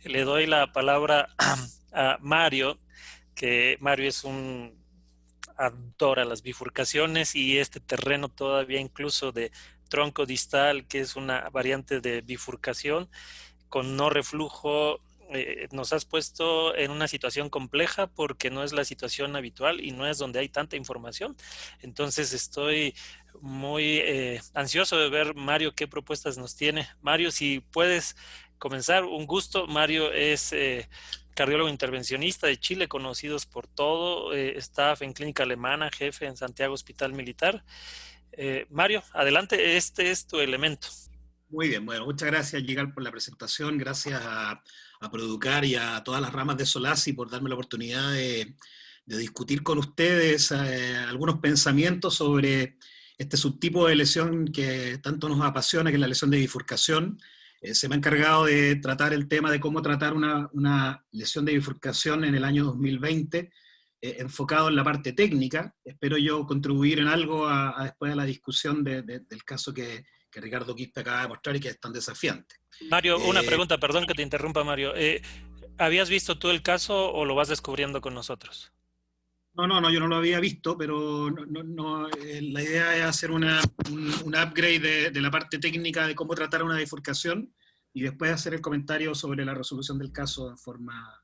le doy la palabra a Mario, que Mario es adora las bifurcaciones y este terreno todavía incluso de tronco distal, que es una variante de bifurcación con no reflujo. Nos has puesto en una situación compleja porque no es la situación habitual y no es donde hay tanta información. Entonces estoy muy ansioso de ver, Mario, qué propuestas nos tiene. Mario, si puedes comenzar, un gusto. Mario es cardiólogo intervencionista de Chile, conocidos por todo, staff en clínica alemana, jefe en Santiago Hospital Militar. Mario, adelante, este es tu elemento. Muy bien, bueno, muchas gracias, Yigal, por la presentación. Gracias a Producar y a todas las ramas de Solasi por darme la oportunidad de discutir con ustedes algunos pensamientos sobre este subtipo de lesión que tanto nos apasiona, que es la lesión de bifurcación. Se me ha encargado de tratar el tema de cómo tratar una lesión de bifurcación en el año 2020, enfocado en la parte técnica. Espero yo contribuir en algo después de la discusión del caso que Ricardo Quispe acaba de mostrar y que es tan desafiante. Mario, una Eh, pregunta, perdón que te interrumpa, Mario. ¿Habías visto tú el caso o lo vas descubriendo con nosotros? no, yo no lo había visto, pero la idea es hacer un upgrade de la parte técnica de cómo tratar una bifurcación y después hacer el comentario sobre la resolución del caso en forma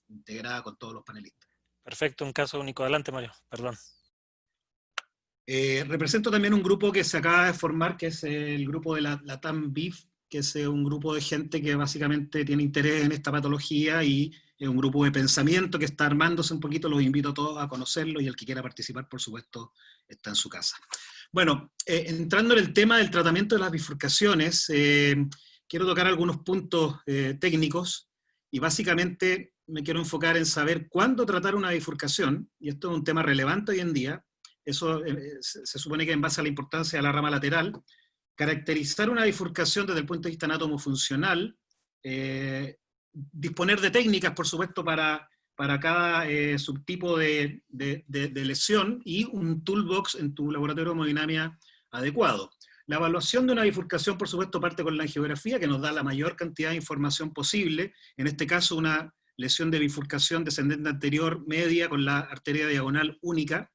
integrada con todos los panelistas. Perfecto, un caso único. Adelante, Mario, perdón. Represento también un grupo que se acaba de formar, que es el grupo de la TAM-BIF, que es un grupo de gente que básicamente tiene interés en esta patología y es un grupo de pensamiento que está armándose un poquito. Los invito a todos a conocerlo y el que quiera participar, por supuesto, está en su casa. Bueno, entrando en el tema del tratamiento de las bifurcaciones, quiero tocar algunos puntos técnicos y básicamente me quiero enfocar en saber cuándo tratar una bifurcación, y esto es un tema relevante hoy en día. Eso se supone que en base a la importancia de la rama lateral, caracterizar una bifurcación desde el punto de vista anatomofuncional, disponer de técnicas, por supuesto, para cada subtipo de lesión y un toolbox en tu laboratorio de hemodinamia adecuado. La evaluación de una bifurcación, por supuesto, parte con la angiografía, que nos da la mayor cantidad de información posible, en este caso una lesión de bifurcación descendente anterior media con la arteria diagonal única,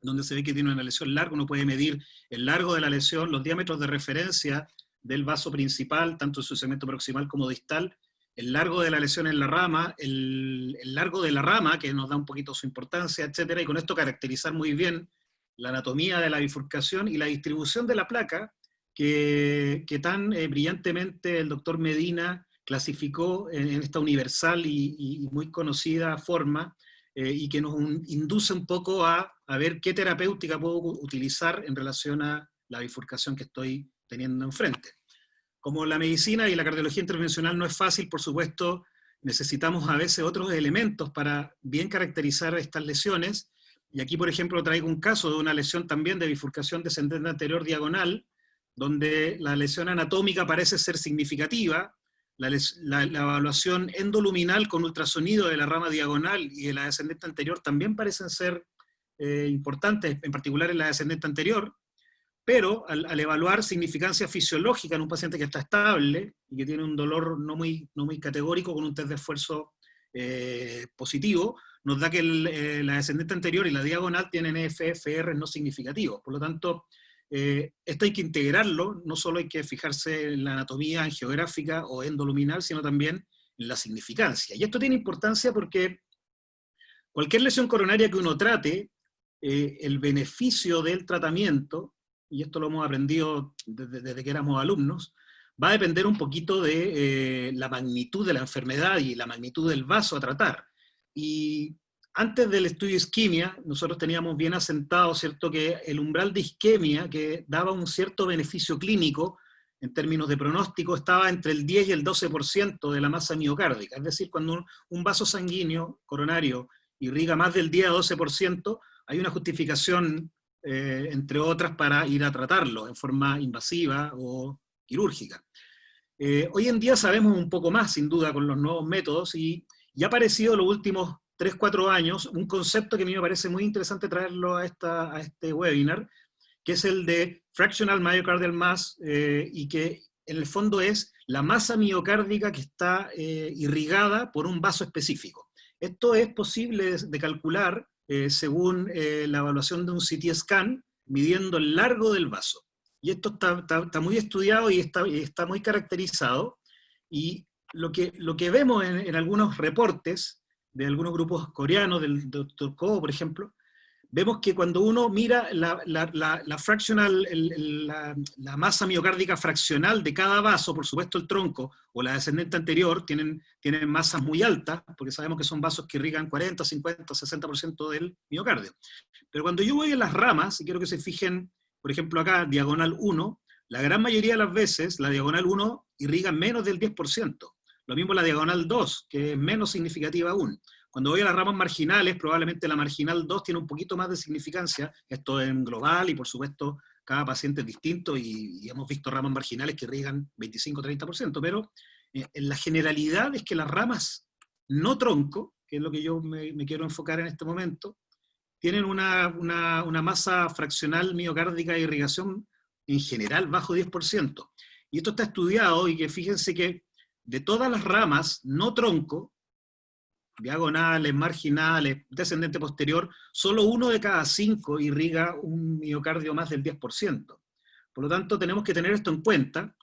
donde se ve que tiene una lesión larga. Uno puede medir el largo de la lesión, los diámetros de referencia del vaso principal, tanto en su segmento proximal como distal, el largo de la lesión en la rama, el largo de la rama, que nos da un poquito su importancia, etcétera, y con esto caracterizar muy bien la anatomía de la bifurcación y la distribución de la placa, que tan brillantemente el doctor Medina clasificó en esta universal y muy conocida forma, y que nos induce un poco a ver qué terapéutica puedo utilizar en relación a la bifurcación que estoy teniendo enfrente. Como la medicina y la cardiología intervencional no es fácil, por supuesto, necesitamos a veces otros elementos para bien caracterizar estas lesiones, y aquí, por ejemplo, traigo un caso de una lesión también de bifurcación descendente anterior diagonal, donde la lesión anatómica parece ser significativa. La evaluación endoluminal con ultrasonido de la rama diagonal y de la descendente anterior también parecen ser importantes, en particular en la descendente anterior, pero al evaluar significancia fisiológica en un paciente que está estable y que tiene un dolor no muy categórico con un test de esfuerzo positivo, nos da que la descendente anterior y la diagonal tienen FFR no significativos. Por lo tanto, esto hay que integrarlo, no solo hay que fijarse en la anatomía angiográfica o endoluminal, sino también en la significancia. Y esto tiene importancia porque cualquier lesión coronaria que uno trate, el beneficio del tratamiento, y esto lo hemos aprendido desde que éramos alumnos, va a depender un poquito de la magnitud de la enfermedad y la magnitud del vaso a tratar. Y antes del estudio isquemia, nosotros teníamos bien asentado, ¿cierto?, que el umbral de isquemia, que daba un cierto beneficio clínico en términos de pronóstico, estaba entre el 10 y el 12% de la masa miocárdica. Es decir, cuando un vaso sanguíneo coronario irriga más del 10 a 12%, hay una justificación, entre otras, para ir a tratarlo en forma invasiva o quirúrgica. Hoy en día sabemos un poco más, sin duda, con los nuevos métodos, y ha aparecido en los últimos 3, 4 años un concepto que a mí me parece muy interesante traerlo a este webinar, que es el de Fractional Myocardial Mass, y que en el fondo es la masa miocárdica que está irrigada por un vaso específico. Esto es posible de calcular según la evaluación de un CT scan, midiendo el largo del vaso. Y esto está muy estudiado y está muy caracterizado, y lo que vemos en algunos reportes de algunos grupos coreanos, del Dr. Ko, por ejemplo, vemos que cuando uno mira la masa miocárdica fraccional de cada vaso, por supuesto el tronco o la descendente anterior tienen masas muy altas, porque sabemos que son vasos que irrigan 40, 50, 60% del miocardio. Pero cuando yo voy en las ramas, y quiero que se fijen, por ejemplo acá, diagonal 1, la gran mayoría de las veces la diagonal 1 irriga menos del 10%. Lo mismo la diagonal 2, que es menos significativa aún. Cuando voy a las ramas marginales, probablemente la marginal 2 tiene un poquito más de significancia, esto en global, y por supuesto cada paciente es distinto, y hemos visto ramas marginales que irrigan 25-30%, pero en la generalidad es que las ramas no tronco, que es lo que yo me quiero enfocar en este momento, tienen una masa fraccional miocárdica de irrigación en general bajo 10%. Y esto está estudiado, y que fíjense que de todas las ramas no tronco, diagonales, marginales, descendente posterior, solo 1 de cada 5 irriga un miocardio más del 10%. Por lo tanto, tenemos que tener esto en cuenta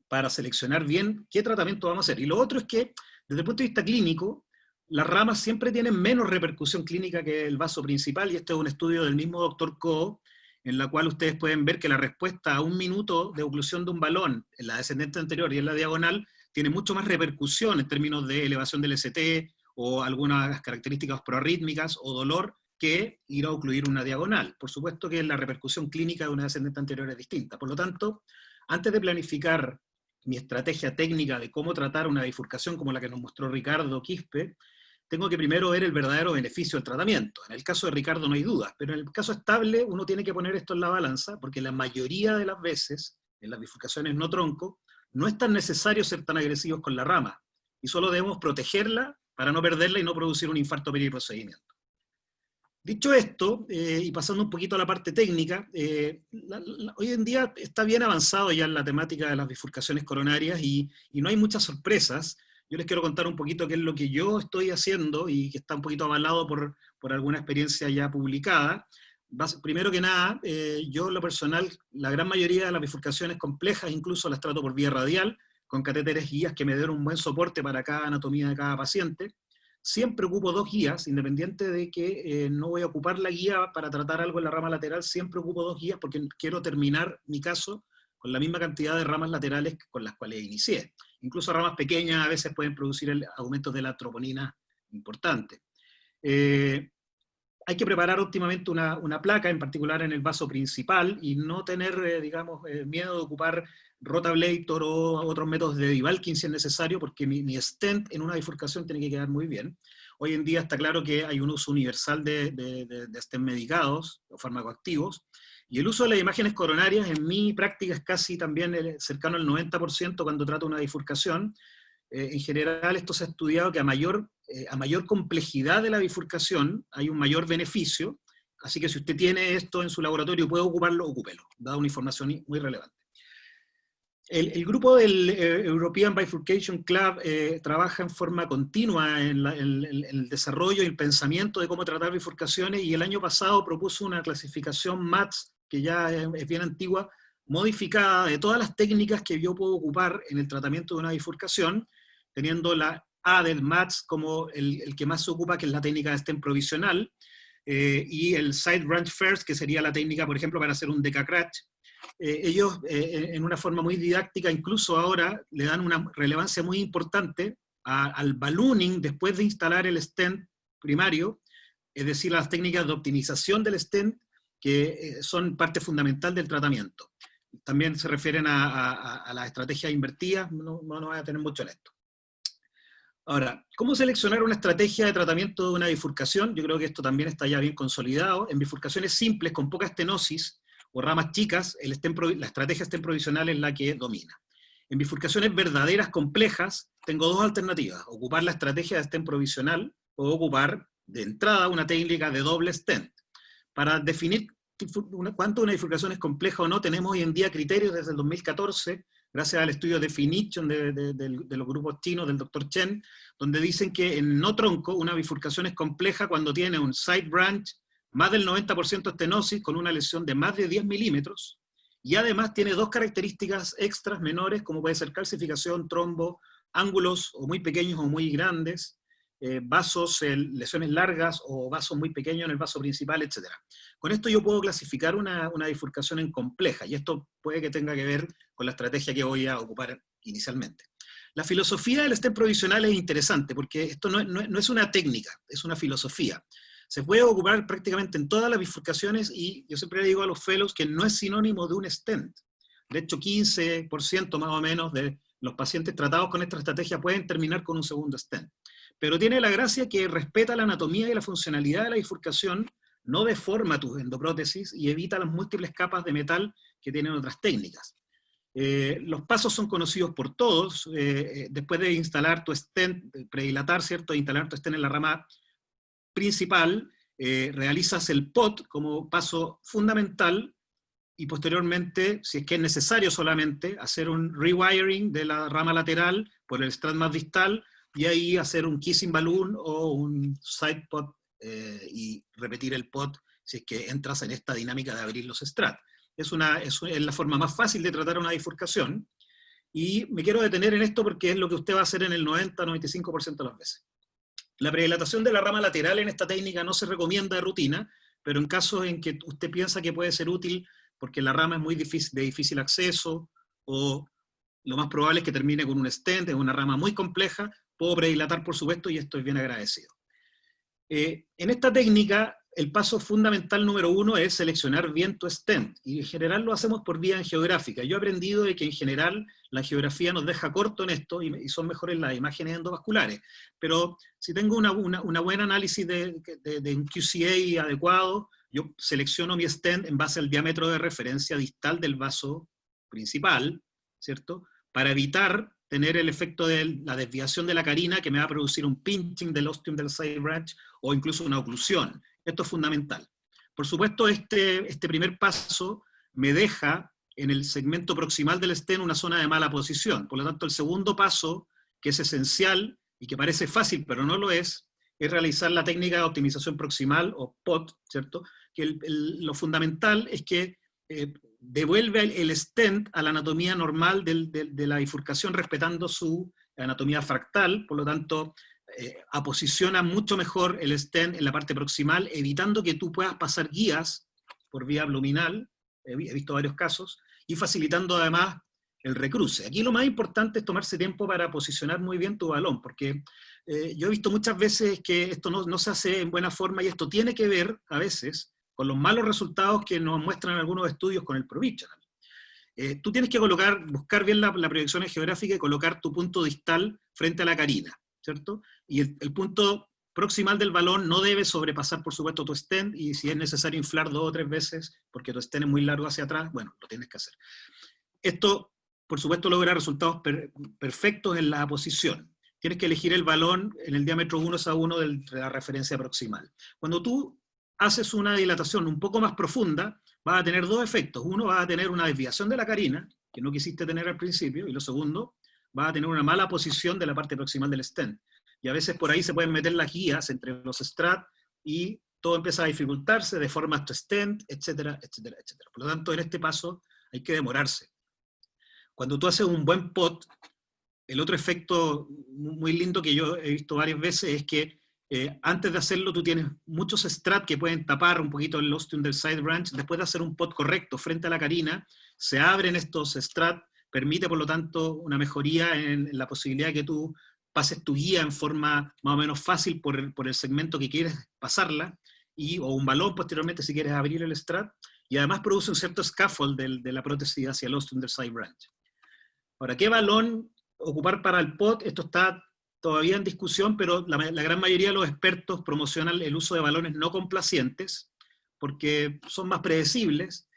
para seleccionar bien qué tratamiento vamos a hacer. Y lo otro es que, desde el punto de vista clínico, las ramas siempre tienen menos repercusión clínica que el vaso principal, y este es un estudio del mismo Dr. Ko, en la cual ustedes pueden ver que la respuesta a 1 minuto de oclusión de un balón en la descendente anterior y en la diagonal tiene mucho más repercusión en términos de elevación del ST o algunas características proarrítmicas o dolor que ir a ocluir una diagonal. Por supuesto que la repercusión clínica de una descendente anterior es distinta. Por lo tanto, antes de planificar mi estrategia técnica de cómo tratar una bifurcación como la que nos mostró Ricardo Quispe, tengo que primero ver el verdadero beneficio del tratamiento. En el caso de Ricardo no hay dudas, pero en el caso estable uno tiene que poner esto en la balanza, porque la mayoría de las veces, en las bifurcaciones no tronco, no es tan necesario ser tan agresivos con la rama, y solo debemos protegerla para no perderla y no producir un infarto periprocedimiento. Dicho esto, y pasando un poquito a la parte técnica, hoy en día está bien avanzado ya en la temática de las bifurcaciones coronarias, y no hay muchas sorpresas. Yo les quiero contar un poquito qué es lo que yo estoy haciendo, y que está un poquito avalado por alguna experiencia ya publicada. Primero que nada, yo en lo personal, la gran mayoría de las bifurcaciones complejas incluso las trato por vía radial, con catéteres guías que me den un buen soporte para cada anatomía de cada paciente. Siempre ocupo 2 guías, independiente de que no voy a ocupar la guía para tratar algo en la rama lateral, siempre ocupo 2 guías porque quiero terminar mi caso con la misma cantidad de ramas laterales con las cuales inicié. Incluso ramas pequeñas a veces pueden producir aumentos de la troponina importantes. Hay que preparar óptimamente una placa, en particular en el vaso principal, y no tener, miedo de ocupar rotablator o otros métodos de debulking si es necesario, porque mi stent en una bifurcación tiene que quedar muy bien. Hoy en día está claro que hay un uso universal de stent medicados o farmacoactivos, y el uso de las imágenes coronarias en mi práctica es casi también cercano al 90% cuando trato una bifurcación. En general esto se ha estudiado que a mayor complejidad de la bifurcación hay un mayor beneficio, así que si usted tiene esto en su laboratorio y puede ocuparlo, ocúpelo, da una información muy relevante. El grupo del European Bifurcation Club trabaja en forma continua en el desarrollo y el pensamiento de cómo tratar bifurcaciones, y el año pasado propuso una clasificación MATS, que ya es bien antigua, modificada de todas las técnicas que yo puedo ocupar en el tratamiento de una bifurcación, teniendo la A del MATS como el que más se ocupa, que es la técnica de stent provisional, y el Side Branch First, que sería la técnica, por ejemplo, para hacer un decacratch. Ellos, en una forma muy didáctica, incluso ahora, le dan una relevancia muy importante al ballooning después de instalar el stent primario, es decir, las técnicas de optimización del stent, que son parte fundamental del tratamiento. También se refieren a las estrategias invertidas, no voy a tener mucho en esto. Ahora, ¿cómo seleccionar una estrategia de tratamiento de una bifurcación? Yo creo que esto también está ya bien consolidado. En bifurcaciones simples, con poca estenosis o ramas chicas, la estrategia stent provisional es la que domina. En bifurcaciones verdaderas, complejas, tengo 2 alternativas: ocupar la estrategia de stent provisional o ocupar de entrada una técnica de doble stent. Para definir cuánto una bifurcación es compleja o no, tenemos hoy en día criterios desde el 2014 gracias al estudio Definition de los grupos chinos del Dr. Chen, donde dicen que en no tronco una bifurcación es compleja cuando tiene un side branch, más del 90% estenosis, con una lesión de más de 10 milímetros, y además tiene dos características extras menores, como puede ser calcificación, trombo, ángulos o muy pequeños o muy grandes, vasos, lesiones largas o vasos muy pequeños en el vaso principal, etc. Con esto yo puedo clasificar una bifurcación en compleja, y esto puede que tenga que ver con la estrategia que voy a ocupar inicialmente. La filosofía del stent provisional es interesante, porque esto no es una técnica, es una filosofía. Se puede ocupar prácticamente en todas las bifurcaciones, y yo siempre le digo a los fellows que no es sinónimo de un stent. De hecho, 15% más o menos de los pacientes tratados con esta estrategia pueden terminar con un segundo stent. Pero tiene la gracia que respeta la anatomía y la funcionalidad de la bifurcación, no deforma tus endoprótesis y evita las múltiples capas de metal que tienen otras técnicas. Los pasos son conocidos por todos. Después de instalar tu stent, predilatar, ¿cierto? Instalar tu stent en la rama principal, realizas el POT como paso fundamental, y posteriormente, si es que es necesario solamente, hacer un rewiring de la rama lateral por el strand más distal, y ahí hacer un kissing balloon o un side pot, y repetir el pot si es que entras en esta dinámica de abrir los strats. Es la forma más fácil de tratar una bifurcación, y me quiero detener en esto porque es lo que usted va a hacer en el 90-95% de las veces. La predilatación de la rama lateral en esta técnica no se recomienda de rutina, pero en casos en que usted piensa que puede ser útil porque la rama es muy difícil, de difícil acceso, o lo más probable es que termine con un stent, es una rama muy compleja, puedo predilatar, por supuesto, y estoy bien agradecido. En esta técnica, el paso fundamental número 1 es seleccionar bien tu stent, y en general lo hacemos por vía geográfica. Yo he aprendido de que en general la geografía nos deja corto en esto, y son mejores las imágenes endovasculares, pero si tengo una buena análisis de un QCA adecuado, yo selecciono mi stent en base al diámetro de referencia distal del vaso principal, ¿cierto? Para evitar tener el efecto de la desviación de la carina, que me va a producir un pinching del ostium del side branch, o incluso una oclusión. Esto es fundamental. Por supuesto, este primer paso me deja en el segmento proximal del stent una zona de mala posición. Por lo tanto, el segundo paso, que es esencial y que parece fácil, pero no lo es realizar la técnica de optimización proximal, o POT, ¿cierto? Que lo fundamental es que devuelve el stent a la anatomía normal de la bifurcación, respetando su anatomía fractal. Por lo tanto, aposiciona mucho mejor el stent en la parte proximal, evitando que tú puedas pasar guías por vía abdominal, he visto varios casos, y facilitando además el recruce. Aquí lo más importante es tomarse tiempo para posicionar muy bien tu balón, porque yo he visto muchas veces que esto no se hace en buena forma, y esto tiene que ver, a veces, con los malos resultados que nos muestran algunos estudios con el provisional. Tú tienes que buscar bien la proyección geográfica y colocar tu punto distal frente a la carina, ¿cierto? Y el punto proximal del balón no debe sobrepasar, por supuesto, tu stent, y si es necesario inflar 2 o 3 veces, porque tu stent es muy largo hacia atrás, bueno, lo tienes que hacer. Esto, por supuesto, logra resultados perfectos en la posición. Tienes que elegir el balón en el diámetro 1:1 de la referencia proximal. Cuando tú haces una dilatación un poco más profunda, vas a tener dos efectos. Uno, vas a tener una desviación de la carina, que no quisiste tener al principio, y lo segundo, vas a tener una mala posición de la parte proximal del stent. Y a veces por ahí se pueden meter las guías entre los strats, y todo empieza a dificultarse, deformas tu stent, etcétera, etcétera, etcétera. Por lo tanto, en este paso hay que demorarse. Cuando tú haces un buen POT, el otro efecto muy lindo que yo he visto varias veces es que antes de hacerlo tú tienes muchos strats que pueden tapar un poquito el ostium del side branch. Después de hacer un POT correcto frente a la carina, se abren estos strats, permite por lo tanto una mejoría en la posibilidad de que tú pases tu guía en forma más o menos fácil por el segmento que quieres pasarla, o un balón posteriormente si quieres abrir el strat, y además produce un cierto scaffold de la prótesis hacia el ostium del side branch. Ahora, ¿qué balón ocupar para el POT? Esto está todavía en discusión, pero la gran mayoría de los expertos promocionan el uso de balones no complacientes, porque son más predecibles.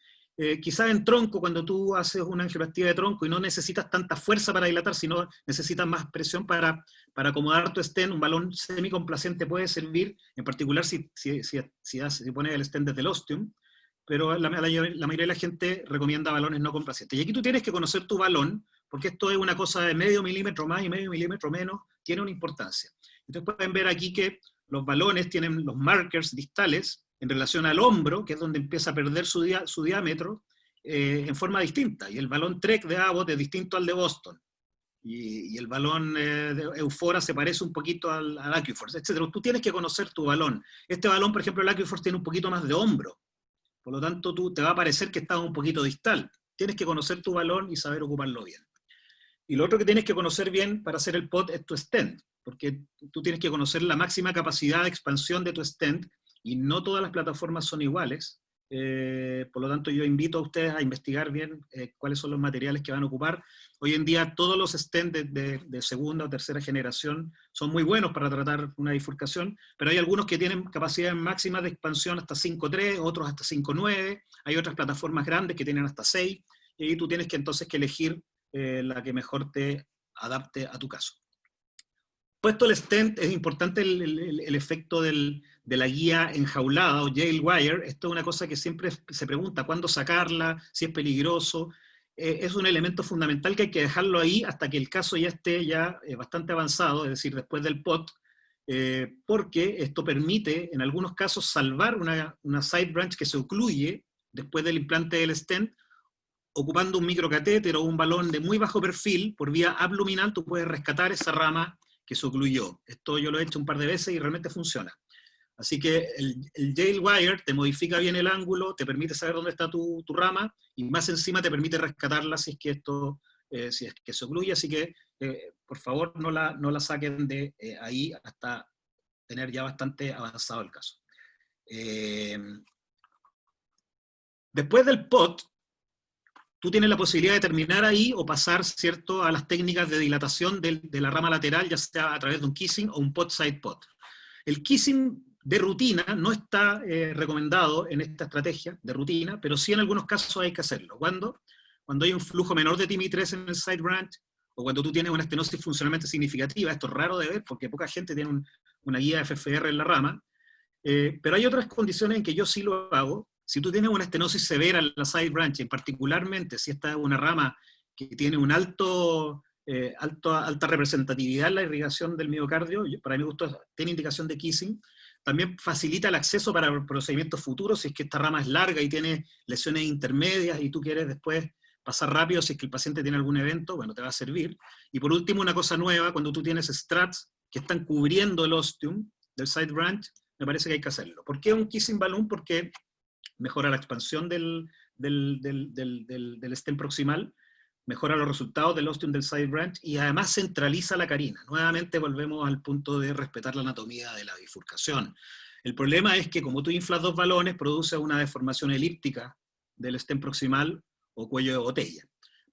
Quizás en tronco, cuando tú haces una angioplastia de tronco y no necesitas tanta fuerza para dilatar, sino necesitas más presión para acomodar tu stent, un balón semicomplaciente puede servir, en particular si pones el stent desde el ostium, pero la mayoría de la gente recomienda balones no complacientes. Y aquí tú tienes que conocer tu balón, porque esto es una cosa de medio milímetro más y medio milímetro menos, tiene una importancia. Entonces pueden ver aquí que los balones tienen los markers distales en relación al hombro, que es donde empieza a perder su diámetro, en forma distinta. Y el balón Trek de Abbott es distinto al de Boston. Y el balón de Eufora se parece un poquito al AccuForce, etc. Tú tienes que conocer tu balón. Este balón, por ejemplo, el AccuForce tiene un poquito más de hombro. Por lo tanto, te va a parecer que está un poquito distal. Tienes que conocer tu balón y saber ocuparlo bien. Y lo otro que tienes que conocer bien para hacer el pot es tu stent, porque tú tienes que conocer la máxima capacidad de expansión de tu stent, y no todas las plataformas son iguales. Por lo tanto, yo invito a ustedes a investigar bien cuáles son los materiales que van a ocupar. Hoy en día todos los stents de segunda o tercera generación son muy buenos para tratar una bifurcación, pero hay algunos que tienen capacidades máximas de expansión hasta 5.3, otros hasta 5.9, hay otras plataformas grandes que tienen hasta 6, y ahí tú tienes que entonces que elegir la que mejor te adapte a tu caso. Puesto el stent, es importante el efecto de la guía enjaulada o jail wire. Esto es una cosa que siempre se pregunta, ¿cuándo sacarla? Si es peligroso. Es un elemento fundamental que hay que dejarlo ahí hasta que el caso ya esté bastante avanzado, es decir, después del POT, porque esto permite, en algunos casos, salvar una side branch que se ocluye después del implante del stent, ocupando un microcatéter o un balón de muy bajo perfil, por vía abluminal, tú puedes rescatar esa rama que se ocluyó. Esto yo lo he hecho un par de veces y realmente funciona. Así que el jail wire te modifica bien el ángulo, te permite saber dónde está tu rama, y más encima te permite rescatarla si es que si es que se ocluye. Así que, por favor, no la saquen de ahí hasta tener ya bastante avanzado el caso. Después del POT, tú tienes la posibilidad de terminar ahí o pasar, ¿cierto?, a las técnicas de dilatación de la rama lateral, ya sea a través de un kissing o un pot side pot. El kissing de rutina no está recomendado en esta estrategia de rutina, pero sí en algunos casos hay que hacerlo. ¿Cuándo? Cuando hay un flujo menor de TIMI3 en el side branch, o cuando tú tienes una estenosis funcionalmente significativa. Esto es raro de ver porque poca gente tiene una guía FFR en la rama, pero hay otras condiciones en que yo sí lo hago. Si tú tienes una estenosis severa en la side branch, y particularmente si esta es una rama que tiene un alta representatividad en la irrigación del miocardio, para mi gusto tiene indicación de kissing. También facilita el acceso para procedimientos futuros, si es que esta rama es larga y tiene lesiones intermedias y tú quieres después pasar rápido si es que el paciente tiene algún evento, bueno, te va a servir. Y por último, una cosa nueva, cuando tú tienes strats que están cubriendo el ostium del side branch, me parece que hay que hacerlo. ¿Por qué un kissing balloon? Porque mejora la expansión del stem proximal, mejora los resultados del ostium del side branch y además centraliza la carina. Nuevamente volvemos al punto de respetar la anatomía de la bifurcación. El problema es que como tú inflas dos balones, produce una deformación elíptica del stem proximal o cuello de botella.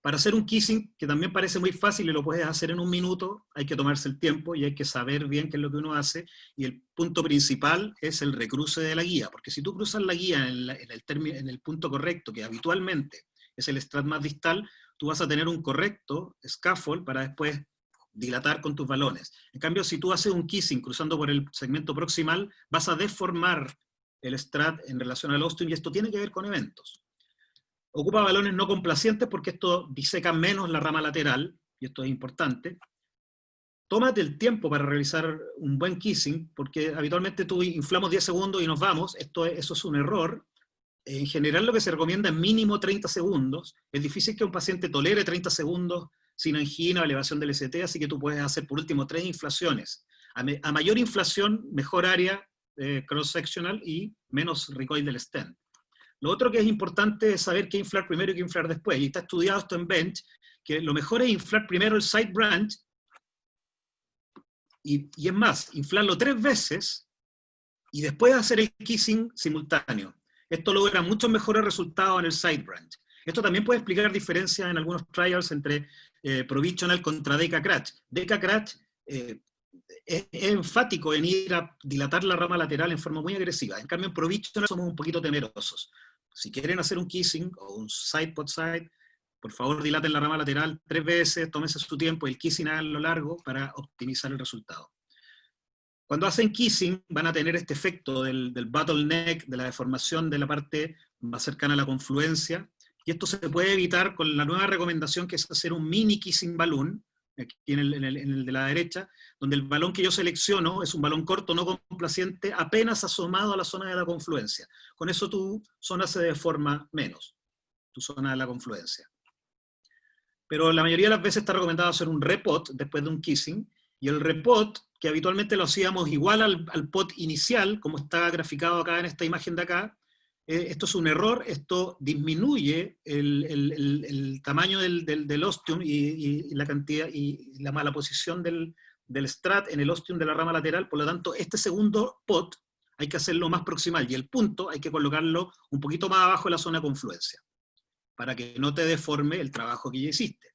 Para hacer un kissing, que también parece muy fácil y lo puedes hacer en un minuto, hay que tomarse el tiempo y hay que saber bien qué es lo que uno hace, y el punto principal es el recruce de la guía, porque si tú cruzas la guía en el punto correcto, que habitualmente es el strat más distal, tú vas a tener un correcto scaffold para después dilatar con tus balones. En cambio, si tú haces un kissing cruzando por el segmento proximal, vas a deformar el strat en relación al ostium, y esto tiene que ver con eventos. Ocupa balones no complacientes porque esto diseca menos la rama lateral, y esto es importante. Tómate el tiempo para realizar un buen kissing, porque habitualmente tú inflamos 10 segundos y nos vamos. Eso es un error. En general lo que se recomienda es mínimo 30 segundos. Es difícil que un paciente tolere 30 segundos sin angina o elevación del ST, así que tú puedes hacer por último 3 inflaciones. A mayor inflación, mejor área cross-sectional y menos recoil del stent. Lo otro que es importante es saber qué inflar primero y qué inflar después. Y está estudiado esto en Bench, que lo mejor es inflar primero el side branch, y es más, inflarlo 3 veces, y después hacer el kissing simultáneo. Esto logra muchos mejores resultados en el side branch. Esto también puede explicar diferencias en algunos trials entre Provisional contra Deca Cratch. Deca Cratch es enfático en ir a dilatar la rama lateral en forma muy agresiva. En cambio, en Provisional somos un poquito temerosos. Si quieren hacer un kissing o un side pot side, por favor dilaten la rama lateral 3 veces, tómense su tiempo, y el kissing háganlo largo para optimizar el resultado. Cuando hacen kissing van a tener este efecto del bottleneck, de la deformación de la parte más cercana a la confluencia, y esto se puede evitar con la nueva recomendación que es hacer un mini kissing balloon, aquí en el de la derecha, donde el balón que yo selecciono es un balón corto, no complaciente, apenas asomado a la zona de la confluencia. Con eso tu zona se deforma menos, tu zona de la confluencia. Pero la mayoría de las veces está recomendado hacer un repot después de un kissing, y el repot, que habitualmente lo hacíamos igual al pot inicial, como está graficado acá en esta imagen de acá, esto es un error, esto disminuye el tamaño del ostium y la cantidad y la mala posición del strat en el ostium de la rama lateral. Por lo tanto, este segundo pot hay que hacerlo más proximal, y el punto hay que colocarlo un poquito más abajo de la zona de confluencia, para que no te deforme el trabajo que ya hiciste.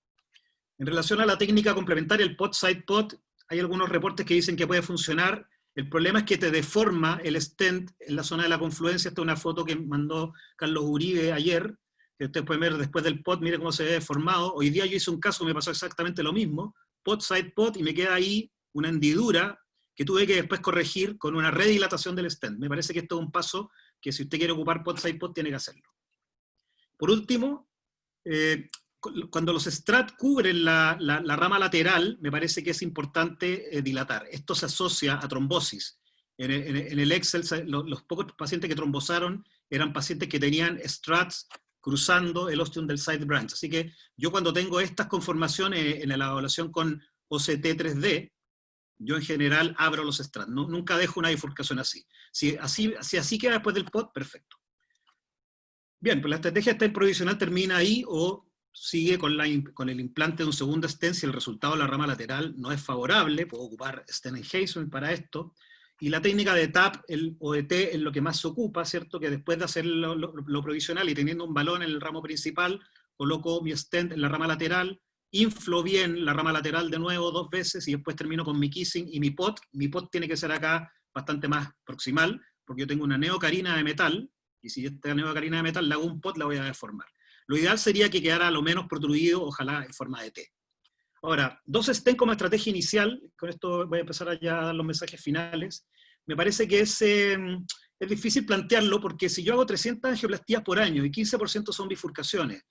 En relación a la técnica complementaria, el pot side pot, hay algunos reportes que dicen que puede funcionar. El problema es que te deforma el stent en la zona de la confluencia. Esta es una foto que mandó Carlos Uribe ayer, que ustedes pueden ver después del pot, mire cómo se ve deformado. Hoy día yo hice un caso que me pasó exactamente lo mismo, pot side pot, y me queda ahí una hendidura que tuve que después corregir con una redilatación del stent. Me parece que esto es un paso que si usted quiere ocupar pot side pot tiene que hacerlo. Por último, cuando los strat cubren la rama lateral, me parece que es importante dilatar. Esto se asocia a trombosis. En el Excel, los pocos pacientes que trombosaron eran pacientes que tenían strats cruzando el ostium del side branch. Así que yo cuando tengo estas conformaciones en la evaluación con OCT 3D, yo en general abro los strats. Nunca dejo una bifurcación así. Si así queda después del pot, perfecto. Bien, pues la estrategia stent provisional termina ahí o sigue con el implante de un segundo stent si el resultado de la rama lateral no es favorable. Puedo ocupar stent enhancement para esto. Y la técnica de TAP o de T es lo que más se ocupa, ¿cierto? Que después de hacer lo provisional y teniendo un balón en el ramo principal, coloco mi stent en la rama lateral, inflo bien la rama lateral de nuevo 2 veces y después termino con mi kissing y mi pot. Mi pot tiene que ser acá bastante más proximal, porque yo tengo una neocarina de metal, y si esta neocarina de metal le hago un pot, la voy a deformar. Lo ideal sería que quedara lo menos protruido, ojalá en forma de T. Ahora, 2 stent como estrategia inicial, con esto voy a empezar a ya dar los mensajes finales. Me parece que es difícil plantearlo, porque si yo hago 300 angioplastías por año y 15% son bifurcaciones,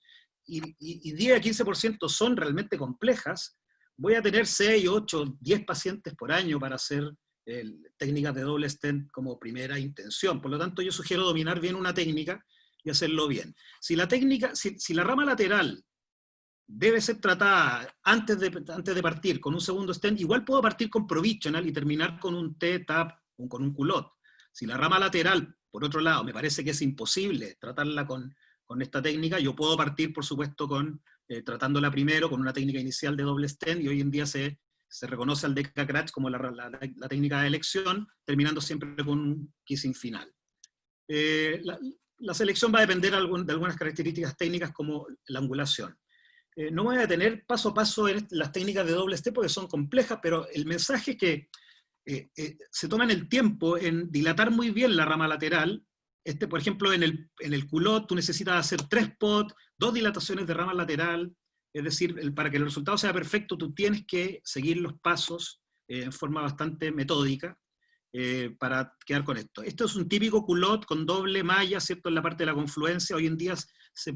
y 10 a 15% son realmente complejas, voy a tener 6, 8, 10 pacientes por año para hacer técnicas de doble stent como primera intención. Por lo tanto, yo sugiero dominar bien una técnica y hacerlo bien. Si la rama lateral debe ser tratada antes de partir con un segundo stent, igual puedo partir con provisional y terminar con un T-TAP o con un culot. Si la rama lateral, por otro lado, me parece que es imposible tratarla con esta técnica, yo puedo partir, por supuesto, tratándola primero con una técnica inicial de doble stent, y hoy en día se reconoce al DECA-CRATCH como la técnica de elección, terminando siempre con un kissing final. La selección va a depender de algunas características técnicas como la angulación. No me voy a detener paso a paso en las técnicas de doble stent porque son complejas, pero el mensaje es que se toman el tiempo en dilatar muy bien la rama lateral. Por ejemplo, en el culot tú necesitas hacer 3 POT, 2 dilataciones de rama lateral, es decir, para que el resultado sea perfecto tú tienes que seguir los pasos en forma bastante metódica para quedar con esto. Esto es un típico culot con doble malla, ¿cierto?, en la parte de la confluencia. Hoy en día se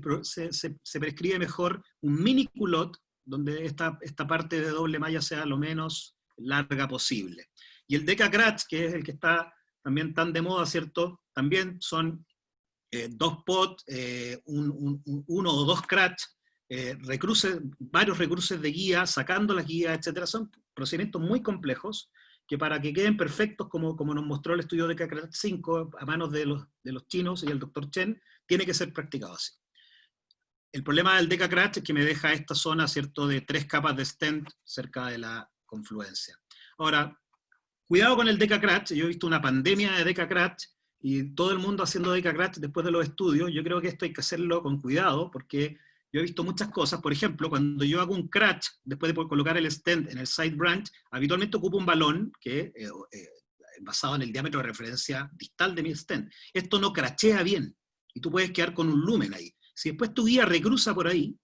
prescribe mejor un mini culot, donde esta parte de doble malla sea lo menos larga posible. Y el DECA-CRATCH, que es el que está también tan de moda, ¿cierto?, también son 2 POT, 1 o 2 CRATCH, varios recruces de guía, sacando las guías, etc. Son procedimientos muy complejos que para que queden perfectos, como nos mostró el estudio de DECA-CRATCH 5 a manos de los chinos y el doctor Chen, tiene que ser practicado así. El problema del DECA-CRATCH es que me deja esta zona, ¿cierto?, de 3 capas de stent cerca de la confluencia. Ahora, cuidado con el DECA-CRATCH. Yo he visto una pandemia de DECA-CRATCH y todo el mundo haciendo DECA-CRATCH después de los estudios. Yo creo que esto hay que hacerlo con cuidado, porque yo he visto muchas cosas. Por ejemplo, cuando yo hago un CRATCH, después de colocar el stent en el side branch, habitualmente ocupo un balón que basado en el diámetro de referencia distal de mi stent. Esto no crachea bien, y tú puedes quedar con un lumen ahí. Si después tu guía recruza por ahí,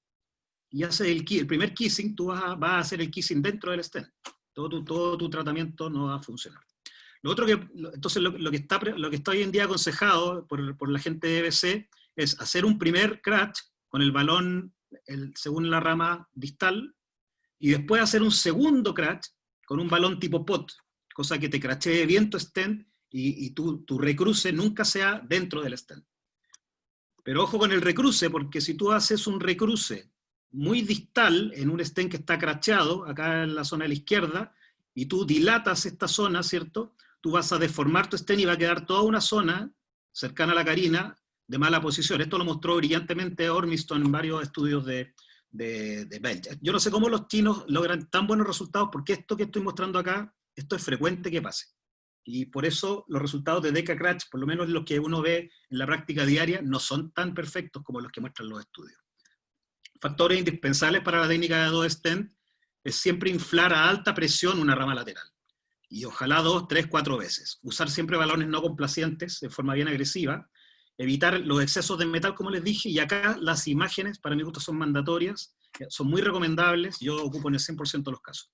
y hace el primer kissing, tú vas a hacer el kissing dentro del stent. Todo tu tratamiento no va a funcionar. Entonces lo que está hoy en día aconsejado por la gente de EBC es hacer un primer CRATCH con el balón según la rama distal, y después hacer un segundo crash con un balón tipo pot, cosa que te crachee bien tu stent y tu recruce nunca sea dentro del stent. Pero ojo con el recruce, porque si tú haces un recruce muy distal en un stent que está cracheado, acá en la zona de la izquierda, y tú dilatas esta zona, ¿cierto? Tú vas a deformar tu stent y va a quedar toda una zona cercana a la carina de mala posición. Esto lo mostró brillantemente Ormiston en varios estudios de Bell. Yo no sé cómo los chinos logran tan buenos resultados, porque esto que estoy mostrando acá, esto es frecuente que pase. Y por eso los resultados de Deca Crash, por lo menos los que uno ve en la práctica diaria, no son tan perfectos como los que muestran los estudios. Factores indispensables para la técnica de 2 stent es siempre inflar a alta presión una rama lateral. Y ojalá 2, 3, 4 veces. Usar siempre balones no complacientes de forma bien agresiva. Evitar los excesos de metal, como les dije, y acá las imágenes, para mi gusto, son mandatorias, son muy recomendables, yo ocupo en el 100% de los casos.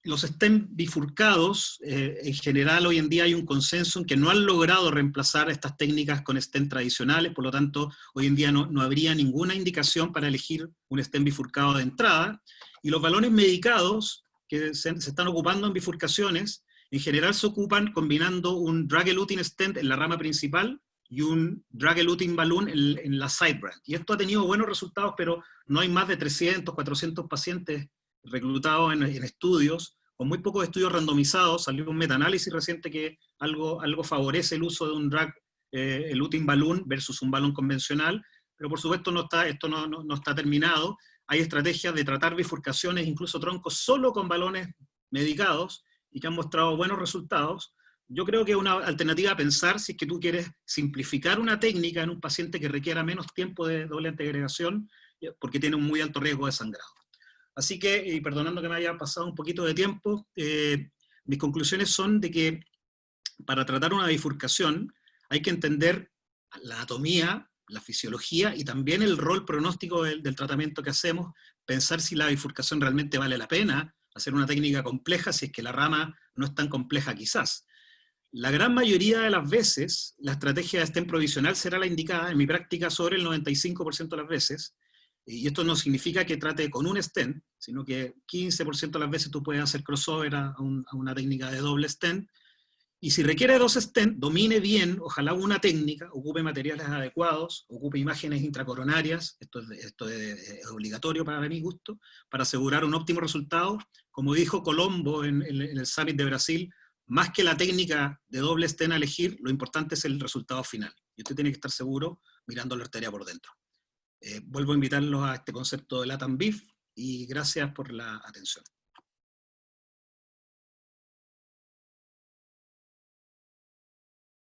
Los stent bifurcados, en general hoy en día hay un consenso en que no han logrado reemplazar estas técnicas con stent tradicionales, por lo tanto hoy en día no habría ninguna indicación para elegir un stent bifurcado de entrada, y los balones medicados que se están ocupando en bifurcaciones, en general se ocupan combinando un drug-eluting stent en la rama principal y un drug-eluting balloon en la sidebrand. Y esto ha tenido buenos resultados, pero no hay más de 300, 400 pacientes reclutados en estudios, con muy pocos estudios randomizados. Salió un metaanálisis reciente que algo favorece el uso de un drug-eluting balloon versus un balón convencional, pero por supuesto esto no está terminado. Hay estrategias de tratar bifurcaciones, incluso troncos, solo con balones medicados, y que han mostrado buenos resultados. Yo creo que es una alternativa a pensar si es que tú quieres simplificar una técnica en un paciente que requiera menos tiempo de doble antiagregación, porque tiene un muy alto riesgo de sangrado. Así que, y perdonando que me haya pasado un poquito de tiempo, mis conclusiones son de que para tratar una bifurcación hay que entender la anatomía, la fisiología y también el rol pronóstico del tratamiento que hacemos, pensar si la bifurcación realmente vale la pena, hacer una técnica compleja si es que la rama no es tan compleja quizás. La gran mayoría de las veces, la estrategia de stent provisional será la indicada, en mi práctica sobre el 95% de las veces, y esto no significa que trate con un stent, sino que 15% de las veces tú puedes hacer crossover a una técnica de doble stent, y si requiere 2 stent, domine bien, ojalá una técnica, ocupe materiales adecuados, ocupe imágenes intracoronarias, esto es obligatorio para mi gusto, para asegurar un óptimo resultado. Como dijo Colombo en el Summit de Brasil, más que la técnica de doble stent a elegir, lo importante es el resultado final. Y usted tiene que estar seguro mirando la arteria por dentro. Vuelvo a invitarlos a este concepto de LATAM BIF y gracias por la atención.